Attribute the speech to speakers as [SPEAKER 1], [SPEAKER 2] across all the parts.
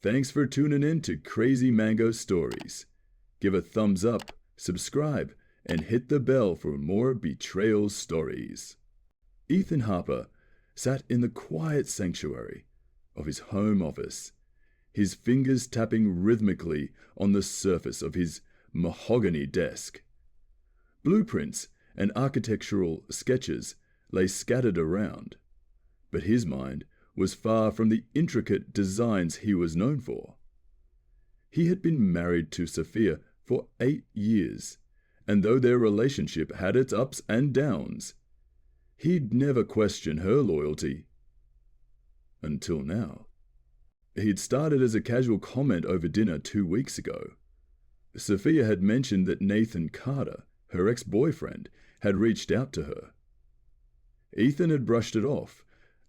[SPEAKER 1] Thanks for tuning in to Crazy Mango Stories. Give a thumbs up, subscribe, and hit the bell for more betrayal stories. Ethan Harper sat in the quiet sanctuary of his home office, his fingers tapping rhythmically on the surface of his mahogany desk. Blueprints and architectural sketches lay scattered around, but his mind was far from the intricate designs he was known for. He had been married to Sophia for 8 years, and though their relationship had its ups and downs, he'd never questioned her loyalty. Until now. He'd started as a casual comment over dinner 2 weeks ago. Sophia had mentioned that Nathan Carter, her ex-boyfriend, had reached out to her. Ethan had brushed it off,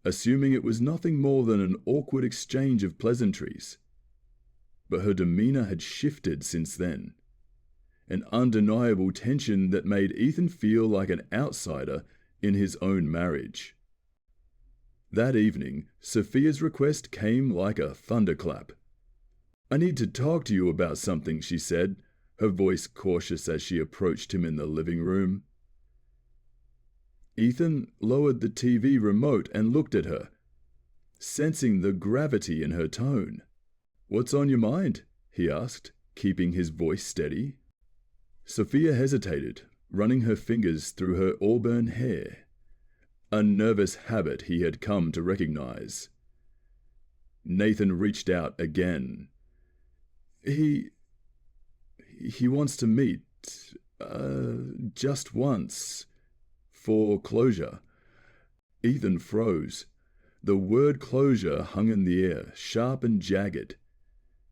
[SPEAKER 1] assuming it was nothing more than an awkward exchange of pleasantries. But her demeanor had shifted since then. An undeniable tension that made Ethan feel like an outsider in his own marriage. That evening, Sophia's request came like a thunderclap. "I need to talk to you about something," she said, her voice cautious as she approached him in the living room. Ethan lowered the TV remote and looked at her, sensing the gravity in her tone. "What's on your mind?" he asked, keeping his voice steady. Sophia hesitated, running her fingers through her auburn hair, a nervous habit he had come to recognize. Nathan reached out again. He wants to meet, just once, for closure." Ethan froze. The word closure hung in the air, sharp and jagged.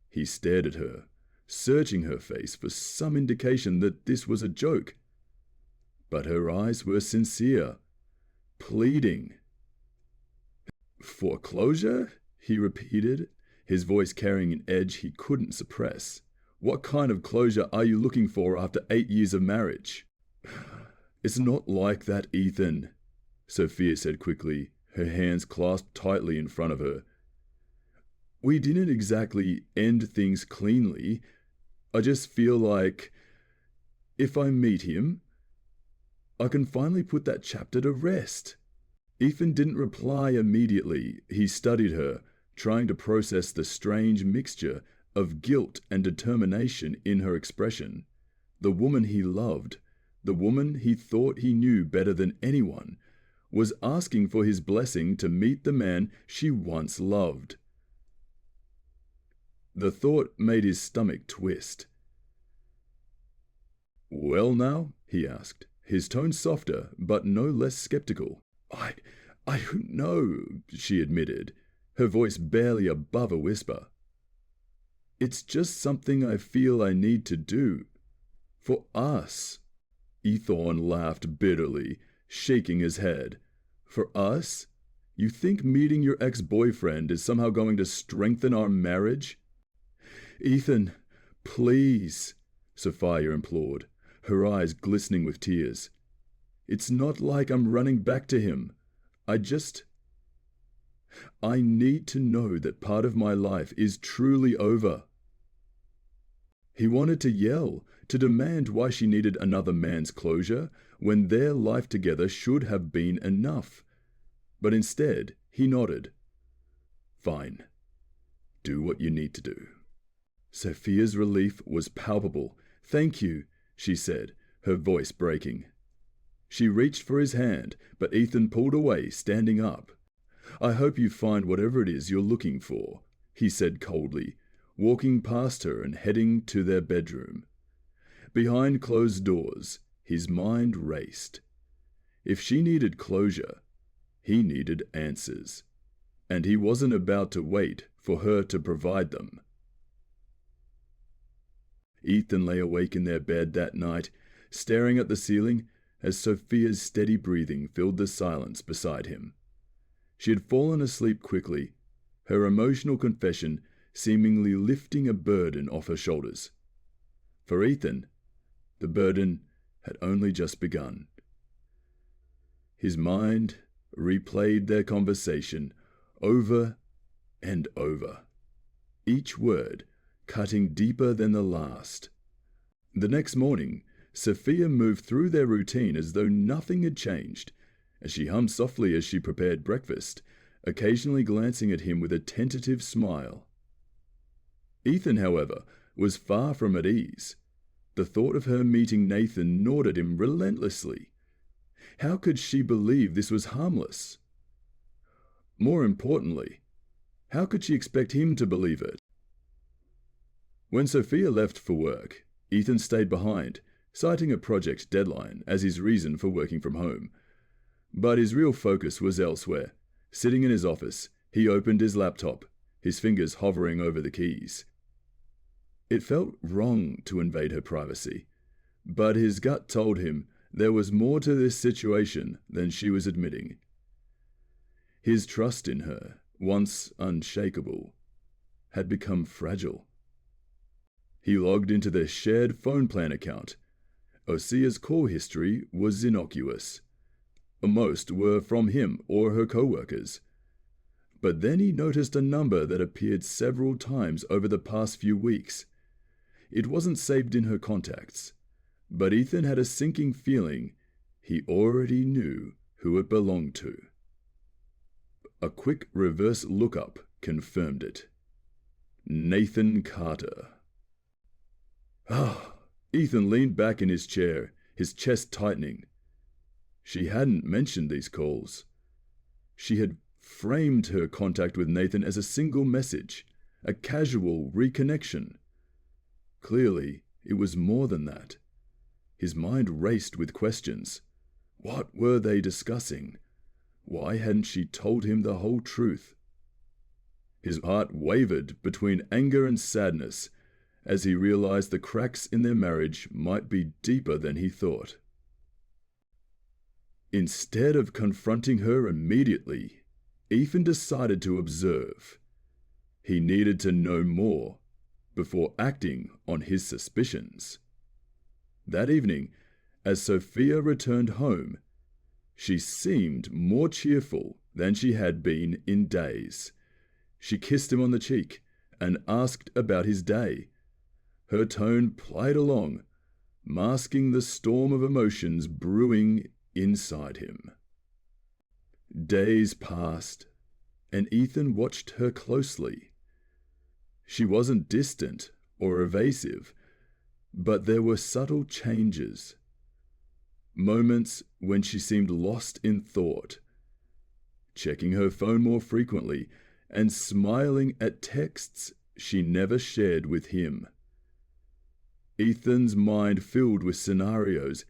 [SPEAKER 1] He stared at her, searching her face for some indication that this was a joke. But her eyes were sincere, pleading. "Foreclosure?" he repeated, his voice carrying an edge he couldn't suppress. "What kind of closure are you looking for after 8 years of marriage?" "It's not like that, Ethan," Sophia said quickly, her hands clasped tightly in front of her. "We didn't exactly end things cleanly. I just feel like if I meet him, I can finally put that chapter to rest." Ethan didn't reply immediately. He studied her, trying to process the strange mixture of guilt and determination in her expression. The woman he loved, the woman he thought he knew better than anyone, was asking for his blessing to meet the man she once loved. The thought made his stomach twist. "Well now?" he asked, his tone softer but no less skeptical. I don't know," she admitted, her voice barely above a whisper. "It's just something I feel I need to do. For us." Ethan laughed bitterly, shaking his head. "For us? You think meeting your ex-boyfriend is somehow going to strengthen our marriage?" "Ethan, please," Sophia implored, her eyes glistening with tears. "It's not like I'm running back to him. I need to know that part of my life is truly over." He wanted to yell, to demand why she needed another man's closure when their life together should have been enough. But instead, he nodded. "Fine. Do what you need to do." Sophia's relief was palpable. "Thank you," she said, her voice breaking. She reached for his hand, but Ethan pulled away, standing up. "I hope you find whatever it is you're looking for," he said coldly, walking past her and heading to their bedroom. Behind closed doors, his mind raced. If she needed closure, he needed answers, and he wasn't about to wait for her to provide them. Ethan lay awake in their bed that night, staring at the ceiling as Sophia's steady breathing filled the silence beside him. She had fallen asleep quickly, her emotional confession seemingly lifting a burden off her shoulders. For Ethan, the burden had only just begun. His mind replayed their conversation over and over. each word cutting deeper than the last. The next morning, Sophia moved through their routine as though nothing had changed, as she hummed softly as she prepared breakfast, occasionally glancing at him with a tentative smile. Ethan, however, was far from at ease. The thought of her meeting Nathan gnawed at him relentlessly. How could she believe this was harmless? More importantly, how could she expect him to believe it? When Sophia left for work, Ethan stayed behind, citing a project deadline as his reason for working from home. But his real focus was elsewhere. Sitting in his office, he opened his laptop, his fingers hovering over the keys. It felt wrong to invade her privacy, but his gut told him there was more to this situation than she was admitting. His trust in her, once unshakable, had become fragile. He logged into their shared phone plan account. Osia's call history was innocuous. Most were from him or her co-workers. But then he noticed a number that appeared several times over the past few weeks. It wasn't saved in her contacts, but Ethan had a sinking feeling he already knew who it belonged to. A quick reverse lookup confirmed it. Nathan Carter. Ethan leaned back in his chair, his chest tightening. She hadn't mentioned these calls. She had framed her contact with Nathan as a single message, a casual reconnection. Clearly, it was more than that. His mind raced with questions. What were they discussing? Why hadn't she told him the whole truth? His heart wavered between anger and sadness as he realized the cracks in their marriage might be deeper than he thought. Instead of confronting her immediately, Ethan decided to observe. He needed to know more before acting on his suspicions. That evening, as Sophia returned home, she seemed more cheerful than she had been in days. She kissed him on the cheek and asked about his day. Her tone played along, masking the storm of emotions brewing inside him. Days passed, and Ethan watched her closely. She wasn't distant or evasive, but there were subtle changes. Moments when she seemed lost in thought, checking her phone more frequently and smiling at texts she never shared with him. Ethan's mind filled with scenarios,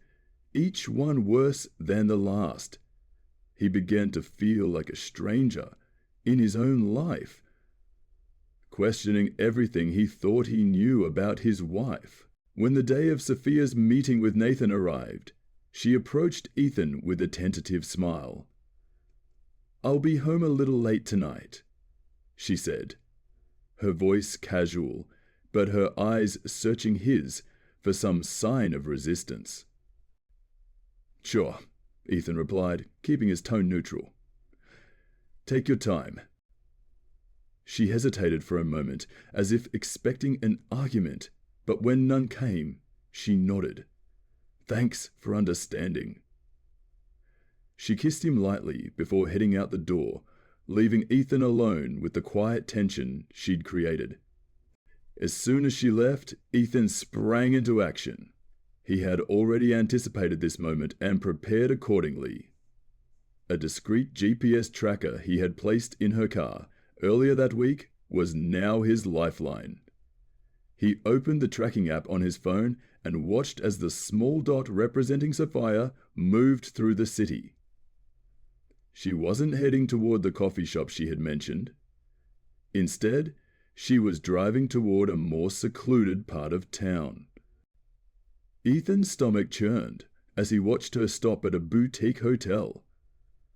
[SPEAKER 1] each one worse than the last. He began to feel like a stranger in his own life, questioning everything he thought he knew about his wife. When the day of Sophia's meeting with Nathan arrived, she approached Ethan with a tentative smile. "I'll be home a little late tonight," she said, her voice casual, but her eyes searching his for some sign of resistance. "Sure," Ethan replied, keeping his tone neutral. "Take your time." She hesitated for a moment, as if expecting an argument, but when none came, she nodded. "Thanks for understanding." She kissed him lightly before heading out the door, leaving Ethan alone with the quiet tension she'd created. As soon as she left, Ethan sprang into action. He had already anticipated this moment and prepared accordingly. A discreet GPS tracker he had placed in her car earlier that week was now his lifeline. He opened the tracking app on his phone and watched as the small dot representing Sophia moved through the city. She wasn't heading toward the coffee shop she had mentioned. Instead, she was driving toward a more secluded part of town. Ethan's stomach churned as he watched her stop at a boutique hotel.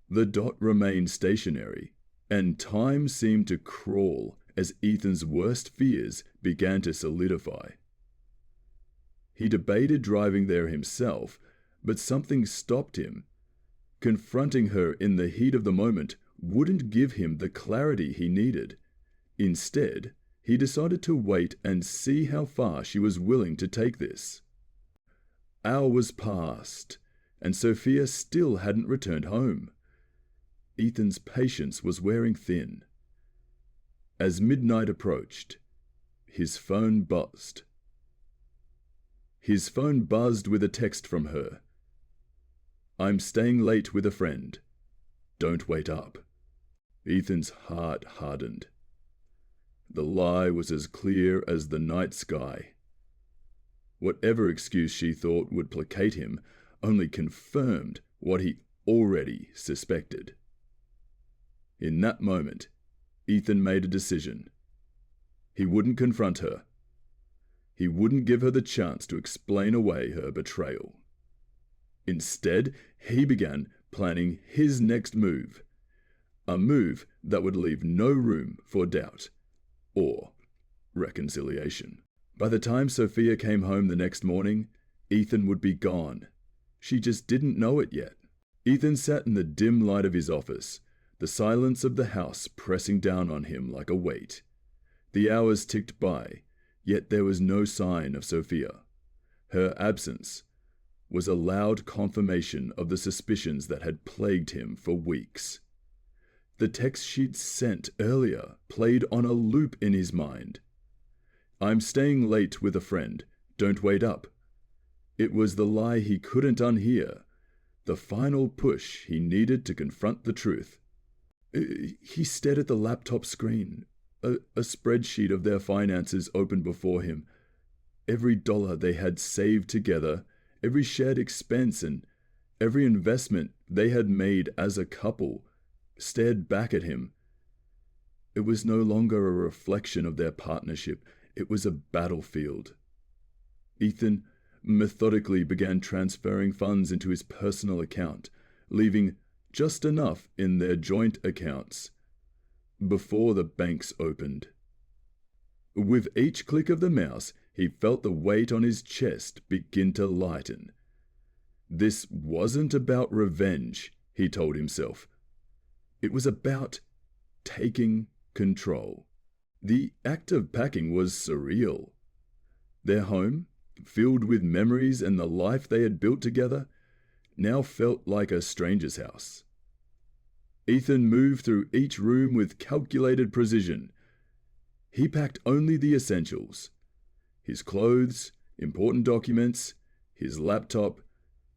[SPEAKER 1] The dot remained stationary, and time seemed to crawl as Ethan's worst fears began to solidify. He debated driving there himself, but something stopped him. Confronting her in the heat of the moment wouldn't give him the clarity he needed. Instead, he decided to wait and see how far she was willing to take this. Hours passed, and Sophia still hadn't returned home. Ethan's patience was wearing thin. As midnight approached, his phone buzzed. His phone buzzed with a text from her. "I'm staying late with a friend. Don't wait up." Ethan's heart hardened. The lie was as clear as the night sky. Whatever excuse she thought would placate him only confirmed what he already suspected. In that moment, Ethan made a decision. He wouldn't confront her. He wouldn't give her the chance to explain away her betrayal. Instead, he began planning his next move, a move that would leave no room for doubt or reconciliation. By the time Sophia came home the next morning, Ethan would be gone. She just didn't know it yet. Ethan sat in the dim light of his office, the silence of the house pressing down on him like a weight. The hours ticked by, yet there was no sign of Sophia. Her absence was a loud confirmation of the suspicions that had plagued him for weeks. The text she'd sent earlier played on a loop in his mind. "I'm staying late with a friend. Don't wait up." It was the lie he couldn't unhear, the final push he needed to confront the truth. He stared at the laptop screen, a spreadsheet of their finances opened before him. Every dollar they had saved together, every shared expense, and every investment they had made as a couple stared back at him. It was no longer a reflection of their partnership. It was a battlefield. Ethan methodically began transferring funds into his personal account, leaving just enough in their joint accounts before the banks opened. With each click of the mouse, he felt the weight on his chest begin to lighten. This wasn't about revenge, he told himself. It was about taking control. The act of packing was surreal. Their home, filled with memories and the life they had built together, now felt like a stranger's house. Ethan moved through each room with calculated precision. He packed only the essentials: his clothes, important documents, his laptop,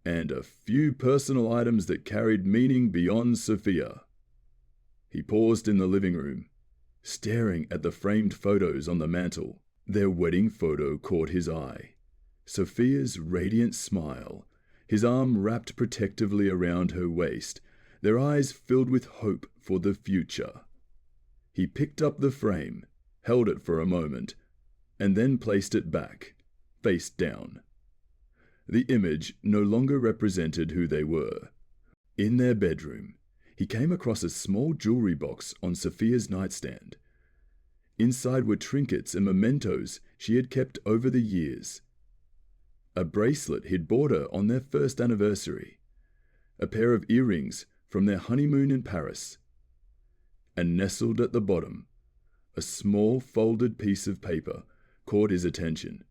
[SPEAKER 1] and a few personal items that carried meaning beyond Sophia. He paused in the living room, staring at the framed photos on the mantel. Their wedding photo caught his eye. Sophia's radiant smile, his arm wrapped protectively around her waist, their eyes filled with hope for the future. He picked up the frame, held it for a moment, and then placed it back, face down. The image no longer represented who they were. In their bedroom, he came across a small jewelry box on Sophia's nightstand. Inside were trinkets and mementos she had kept over the years. A bracelet he'd bought her on their first anniversary, a pair of earrings from their honeymoon in Paris, and nestled at the bottom, a small folded piece of paper caught his attention.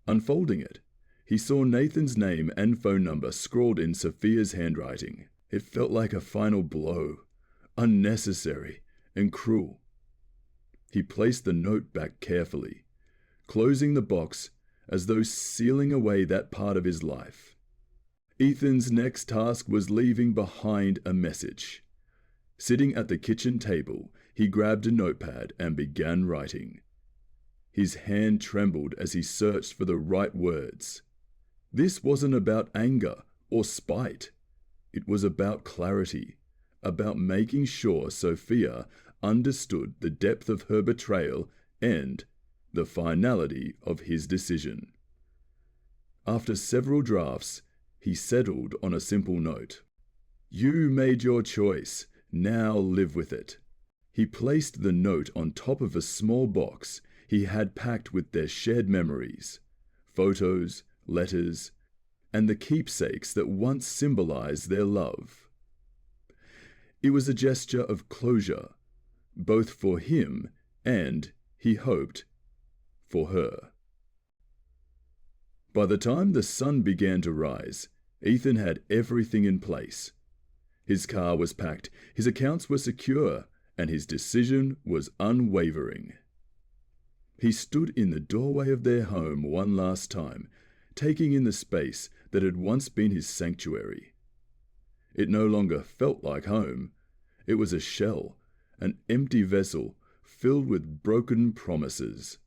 [SPEAKER 1] Unfolding it, he saw Nathan's name and phone number scrawled in Sophia's handwriting. It felt like a final blow, unnecessary and cruel. He placed the note back carefully, closing the box as though sealing away that part of his life. Ethan's next task was leaving behind a message. Sitting at the kitchen table, he grabbed a notepad and began writing. His hand trembled as he searched for the right words. This wasn't about anger or spite. It was about clarity, about making sure Sophia understood the depth of her betrayal and the finality of his decision. After several drafts, he settled on a simple note. "You made your choice. Now live with it." He placed the note on top of a small box he had packed with their shared memories, photos, letters, and the keepsakes that once symbolized their love. It was a gesture of closure, both for him and he hoped, for her. By the time the sun began to rise, Ethan had everything in place. His car was packed, his accounts were secure, and his decision was unwavering. He stood in the doorway of their home one last time, taking in the space that had once been his sanctuary. It no longer felt like home. It was a shell, an empty vessel filled with broken promises.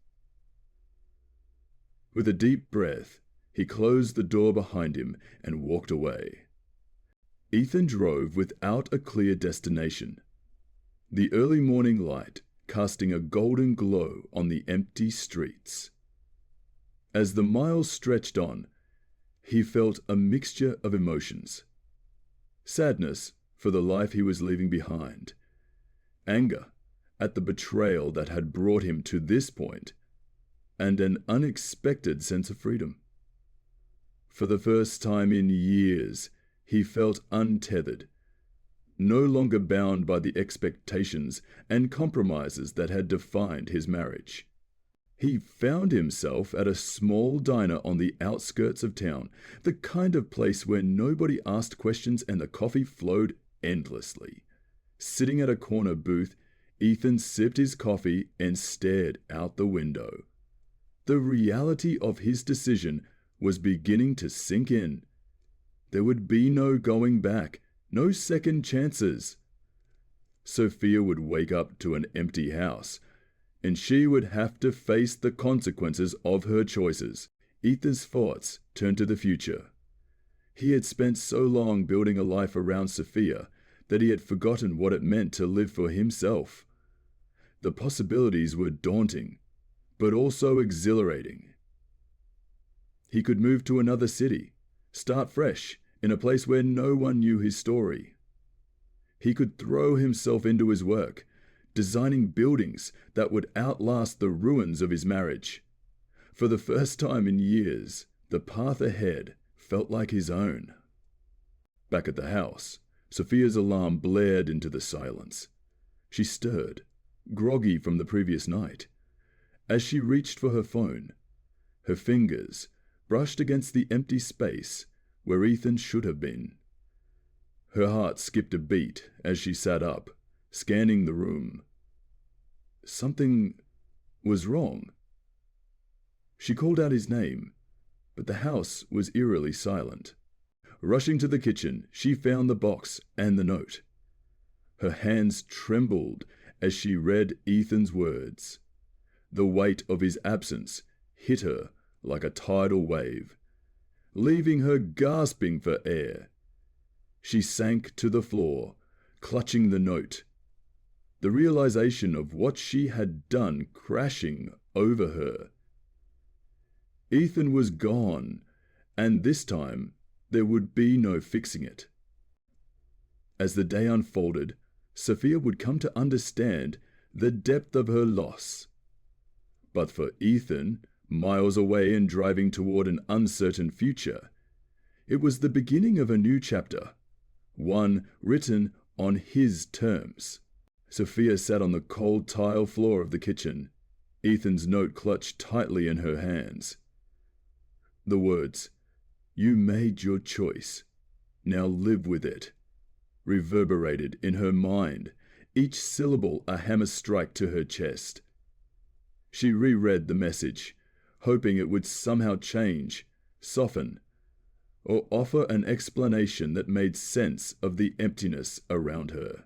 [SPEAKER 1] With a deep breath, he closed the door behind him and walked away. Ethan drove without a clear destination. The early morning light casting a golden glow on the empty streets. As the miles stretched on, he felt a mixture of emotions. Sadness for the life he was leaving behind. Anger at the betrayal that had brought him to this point, and an unexpected sense of freedom. For the first time in years, he felt untethered, no longer bound by the expectations and compromises that had defined his marriage. He found himself at a small diner on the outskirts of town, the kind of place where nobody asked questions and the coffee flowed endlessly. Sitting at a corner booth, Ethan sipped his coffee and stared out the window. The reality of his decision was beginning to sink in. There would be no going back, no second chances. Sophia would wake up to an empty house, and she would have to face the consequences of her choices. Ethan's thoughts turned to the future. He had spent so long building a life around Sophia that he had forgotten what it meant to live for himself. The possibilities were daunting, but also exhilarating. He could move to another city, start fresh, in a place where no one knew his story. He could throw himself into his work, designing buildings that would outlast the ruins of his marriage. For the first time in years, the path ahead felt like his own. Back at the house, Sophia's alarm blared into the silence. She stirred, groggy from the previous night. As she reached for her phone, her fingers brushed against the empty space where Ethan should have been. Her heart skipped a beat as she sat up, scanning the room. Something was wrong. She called out his name, but the house was eerily silent. Rushing to the kitchen, she found the box and the note. Her hands trembled as she read Ethan's words. The weight of his absence hit her like a tidal wave, leaving her gasping for air. She sank to the floor, clutching the note, the realization of what she had done crashing over her. Ethan was gone, and this time there would be no fixing it. As the day unfolded, Sophia would come to understand the depth of her loss. But for Ethan, miles away and driving toward an uncertain future, it was the beginning of a new chapter, one written on his terms. Sophia sat on the cold tile floor of the kitchen, Ethan's note clutched tightly in her hands. The words, "You made your choice, now live with it," reverberated in her mind, each syllable a hammer strike to her chest. She reread the message, hoping it would somehow change, soften, or offer an explanation that made sense of the emptiness around her.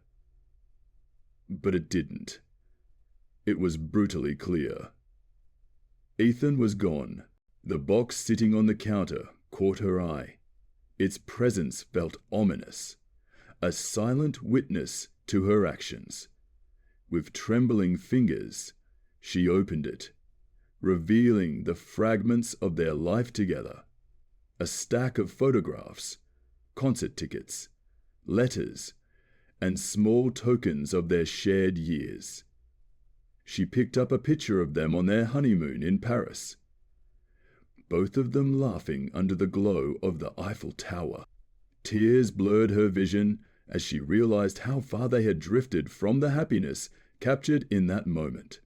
[SPEAKER 1] But it didn't. It was brutally clear. Ethan was gone. The box sitting on the counter caught her eye. Its presence felt ominous, a silent witness to her actions. With trembling fingers, she opened it, revealing the fragments of their life together. A stack of photographs, concert tickets, letters, and small tokens of their shared years. She picked up a picture of them on their honeymoon in Paris, both of them laughing under the glow of the Eiffel Tower. Tears blurred her vision as she realized how far they had drifted from the happiness captured in that moment.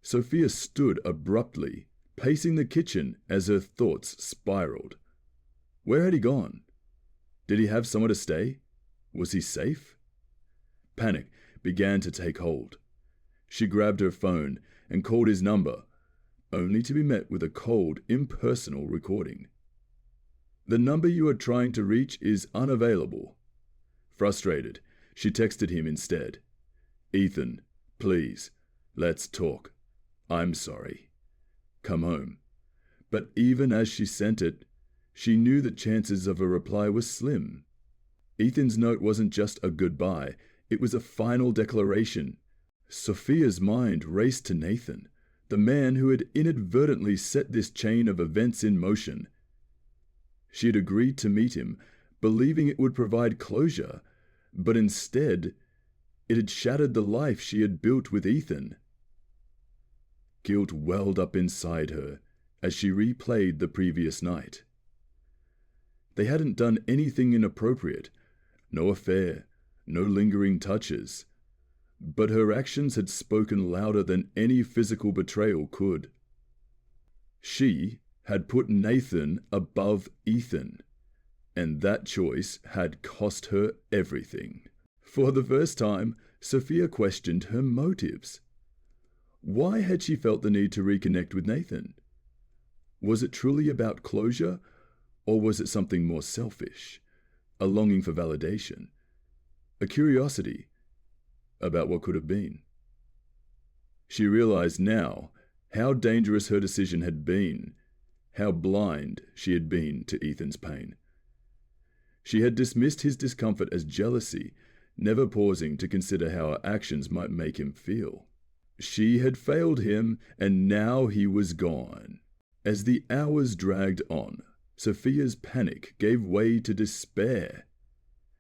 [SPEAKER 1] Sophia stood abruptly, pacing the kitchen as her thoughts spiraled. Where had he gone? Did he have somewhere to stay? Was he safe? Panic began to take hold. She grabbed her phone and called his number, only to be met with a cold, impersonal recording. The number you are trying to reach is unavailable. Frustrated, she texted him instead. Ethan, please, let's talk. I'm sorry. Come home. But even as she sent it, she knew the chances of a reply were slim. Ethan's note wasn't just a goodbye, it was a final declaration. Sophia's mind raced to Nathan, the man who had inadvertently set this chain of events in motion. She had agreed to meet him, believing it would provide closure, but instead, it had shattered the life she had built with Ethan. Guilt welled up inside her as she replayed the previous night. They hadn't done anything inappropriate, no affair, no lingering touches, but her actions had spoken louder than any physical betrayal could. She had put Nathan above Ethan, and that choice had cost her everything. For the first time, Sophia questioned her motives. Why had she felt the need to reconnect with Nathan? Was it truly about closure, or was it something more selfish? A longing for validation? A curiosity about what could have been? She realized now how dangerous her decision had been, how blind she had been to Ethan's pain. She had dismissed his discomfort as jealousy, never pausing to consider how her actions might make him feel. She had failed him, and now he was gone. As the hours dragged on, Sophia's panic gave way to despair.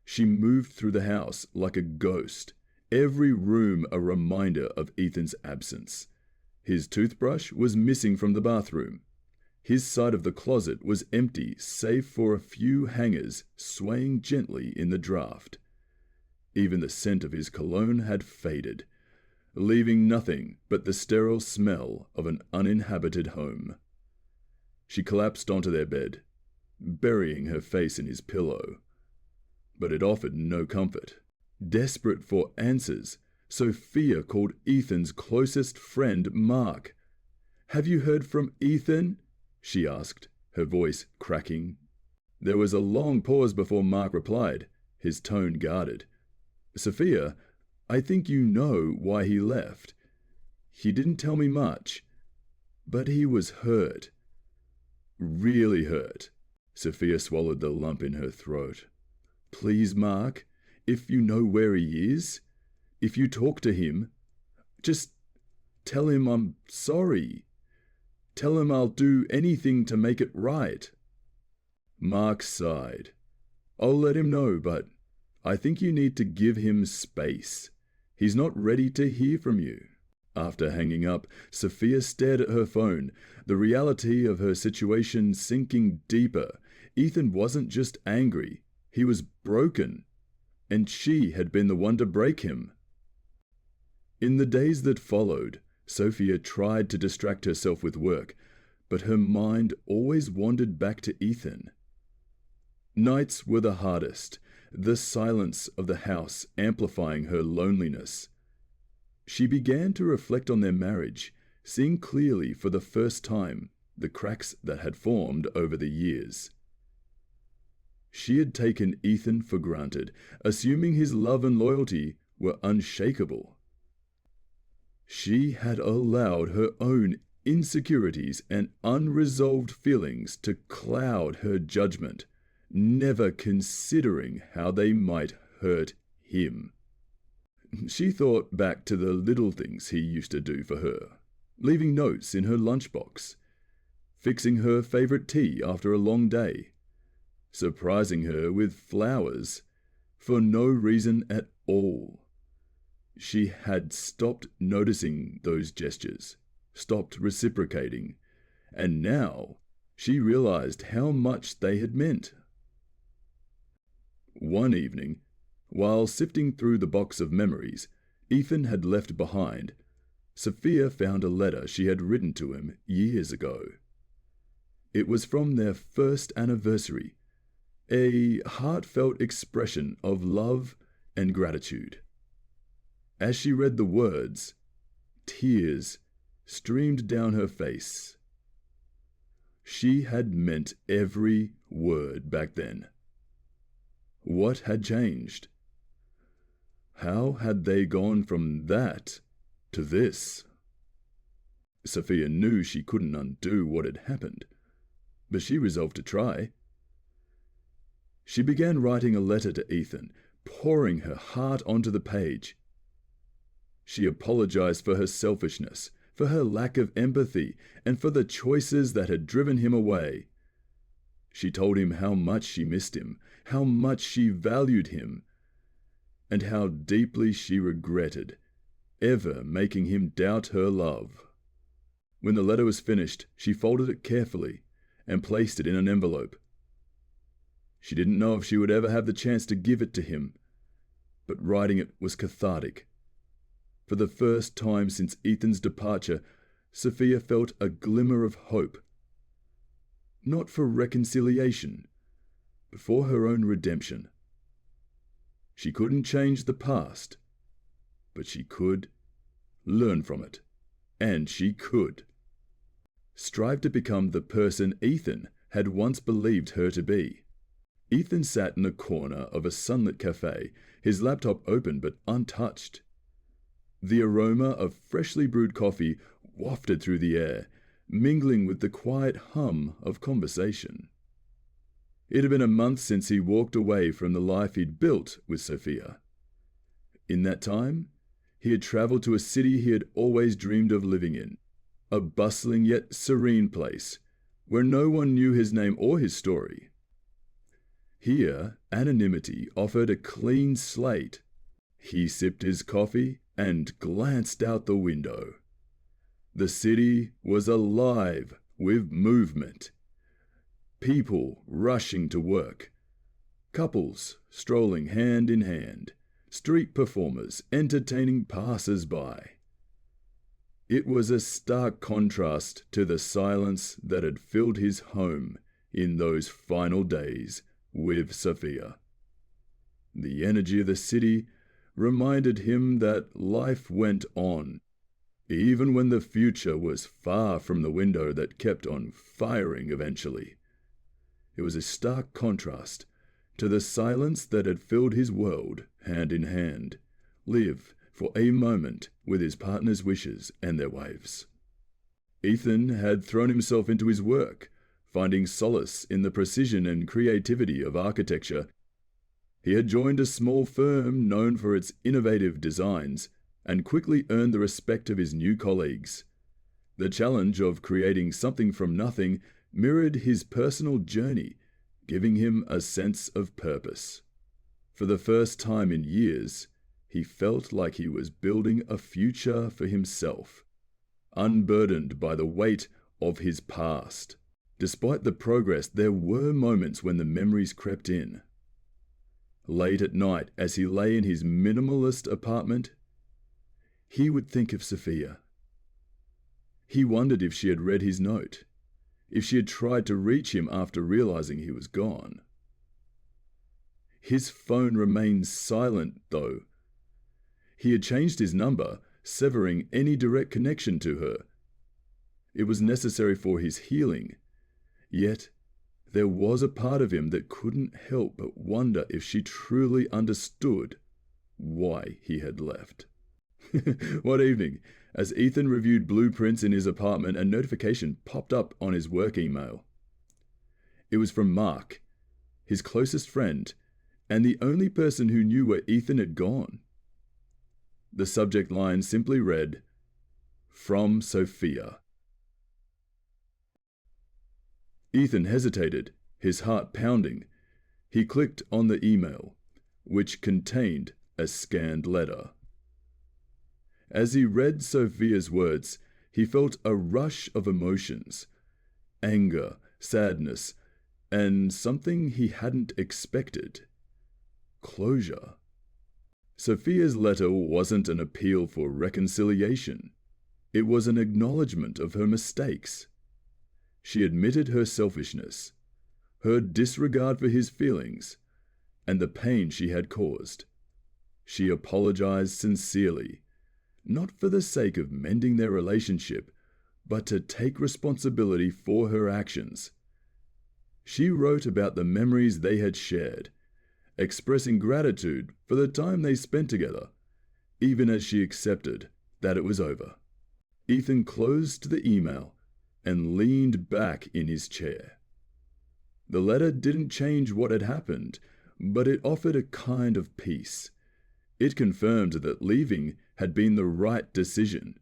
[SPEAKER 1] She moved through the house like a ghost, every room a reminder of Ethan's absence. His toothbrush was missing from the bathroom. His side of the closet was empty save for a few hangers swaying gently in the draft. Even the scent of his cologne had faded, leaving nothing but the sterile smell of an uninhabited home. She collapsed onto their bed, burying her face in his pillow. But it offered no comfort. Desperate for answers, Sophia called Ethan's closest friend, Mark. "Have you heard from Ethan?" she asked, her voice cracking. There was a long pause before Mark replied, his tone guarded. "Sophia, I think you know why he left. He didn't tell me much, but he was hurt. Really hurt." Sophia swallowed the lump in her throat. "Please, Mark, if you know where he is, if you talk to him, just tell him I'm sorry. Tell him I'll do anything to make it right." Mark sighed. "I'll let him know, but I think you need to give him space. He's not ready to hear from you." After hanging up, Sophia stared at her phone, the reality of her situation sinking deeper. Ethan wasn't just angry, he was broken, and she had been the one to break him. In the days that followed, Sophia tried to distract herself with work, but her mind always wandered back to Ethan. Nights were the hardest, the silence of the house amplifying her loneliness. She began to reflect on their marriage, seeing clearly for the first time the cracks that had formed over the years. She had taken Ethan for granted, assuming his love and loyalty were unshakable. She had allowed her own insecurities and unresolved feelings to cloud her judgment, never considering how they might hurt him. She thought back to the little things he used to do for her, leaving notes in her lunchbox, fixing her favorite tea after a long day, surprising her with flowers for no reason at all. She had stopped noticing those gestures, stopped reciprocating, and now she realized how much they had meant. One evening, while sifting through the box of memories Ethan had left behind, Sophia found a letter she had written to him years ago. It was from their first anniversary, a heartfelt expression of love and gratitude. As she read the words, tears streamed down her face. She had meant every word back then. What had changed? How had they gone from that to this? Sophia knew she couldn't undo what had happened, but she resolved to try. She began writing a letter to Ethan, pouring her heart onto the page. She apologized for her selfishness, for her lack of empathy, and for the choices that had driven him away. She told him how much she missed him, how much she valued him, and how deeply she regretted ever making him doubt her love. When the letter was finished, she folded it carefully and placed it in an envelope. She didn't know if she would ever have the chance to give it to him, but writing it was cathartic. For the first time since Ethan's departure, Sophia felt a glimmer of hope. Not for reconciliation, but for her own redemption. She couldn't change the past, but she could learn from it, and she could strive to become the person Ethan had once believed her to be. Ethan sat in a corner of a sunlit cafe, his laptop open but untouched. The aroma of freshly brewed coffee wafted through the air, mingling with the quiet hum of conversation. It had been a month since he walked away from the life he'd built with Sophia. In that time, he had traveled to a city he had always dreamed of living in, a bustling yet serene place where no one knew his name or his story. Here, anonymity offered a clean slate. He sipped his coffee and glanced out the window. The city was alive with movement. People rushing to work, couples strolling hand in hand, street performers entertaining passers-by. It was a stark contrast to the silence that had filled his home in those final days with Sophia. The energy of the city reminded him that life went on, even when the future was far from the window that kept on firing eventually. It was a stark contrast to the silence that had filled his world hand in hand, live for a moment with his partner's wishes and their wives. Ethan had thrown himself into his work, finding solace in the precision and creativity of architecture. He had joined a small firm known for its innovative designs and quickly earned the respect of his new colleagues. The challenge of creating something from nothing mirrored his personal journey, giving him a sense of purpose. For the first time in years, he felt like he was building a future for himself, unburdened by the weight of his past. Despite the progress, there were moments when the memories crept in. Late at night, as he lay in his minimalist apartment, he would think of Sophia. He wondered if she had read his note, if she had tried to reach him after realizing he was gone. His phone remained silent, though. He had changed his number, severing any direct connection to her. It was necessary for his healing, yet there was a part of him that couldn't help but wonder if she truly understood why he had left. One evening, as Ethan reviewed blueprints in his apartment, a notification popped up on his work email. It was from Mark, his closest friend, and the only person who knew where Ethan had gone. The subject line simply read, "From Sophia." Ethan hesitated, his heart pounding. He clicked on the email, which contained a scanned letter. As he read Sophia's words, he felt a rush of emotions, anger, sadness, and something he hadn't expected: closure. Sophia's letter wasn't an appeal for reconciliation. It was an acknowledgement of her mistakes. She admitted her selfishness, her disregard for his feelings, and the pain she had caused. She apologized sincerely, not for the sake of mending their relationship, but to take responsibility for her actions. She wrote about the memories they had shared, expressing gratitude for the time they spent together, even as she accepted that it was over. Ethan closed the email and leaned back in his chair. The letter didn't change what had happened, but it offered a kind of peace. It confirmed that leaving had been the right decision,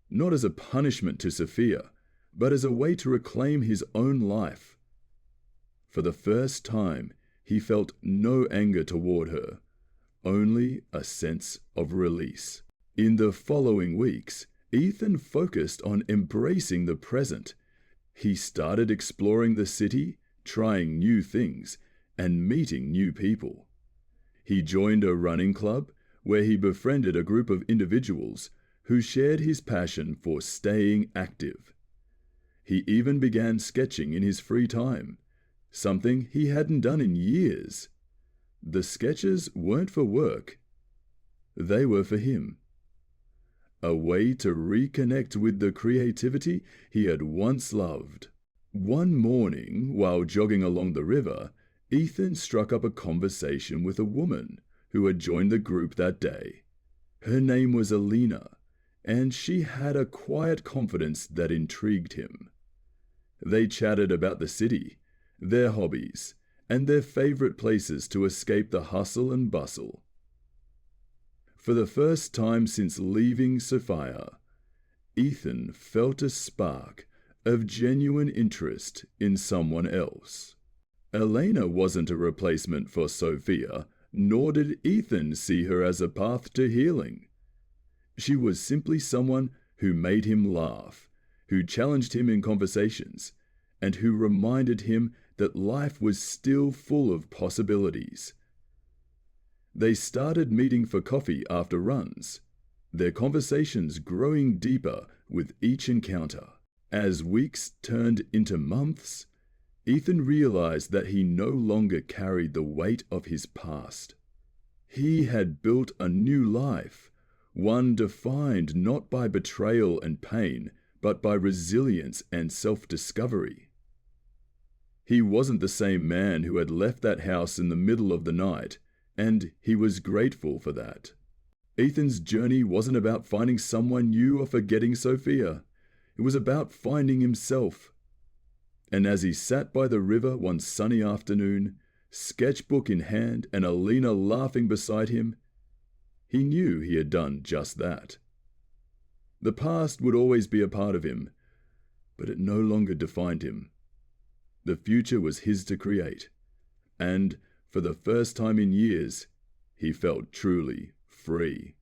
[SPEAKER 1] not as a punishment to Sophia, but as a way to reclaim his own life. For the first time, he felt no anger toward her, only a sense of release. In the following weeks, Ethan focused on embracing the present. He started exploring the city, trying new things, and meeting new people. He joined a running club where he befriended a group of individuals who shared his passion for staying active. He even began sketching in his free time, something he hadn't done in years. The sketches weren't for work. They were for him. A way to reconnect with the creativity he had once loved. One morning, while jogging along the river, Ethan struck up a conversation with a woman who had joined the group that day. Her name was Alina, and she had a quiet confidence that intrigued him. They chatted about the city, their hobbies, and their favorite places to escape the hustle and bustle. For the first time since leaving Sophia, Ethan felt a spark of genuine interest in someone else. Elena wasn't a replacement for Sophia, nor did Ethan see her as a path to healing. She was simply someone who made him laugh, who challenged him in conversations, and who reminded him that life was still full of possibilities. They started meeting for coffee after runs, their conversations growing deeper with each encounter. As weeks turned into months, Ethan realized that he no longer carried the weight of his past. He had built a new life, one defined not by betrayal and pain, but by resilience and self-discovery. He wasn't the same man who had left that house in the middle of the night, and he was grateful for that. Ethan's journey wasn't about finding someone new or forgetting Sophia. It was about finding himself. And as he sat by the river one sunny afternoon, sketchbook in hand and Alina laughing beside him, he knew he had done just that. The past would always be a part of him, but it no longer defined him. The future was his to create, and for the first time in years, he felt truly free.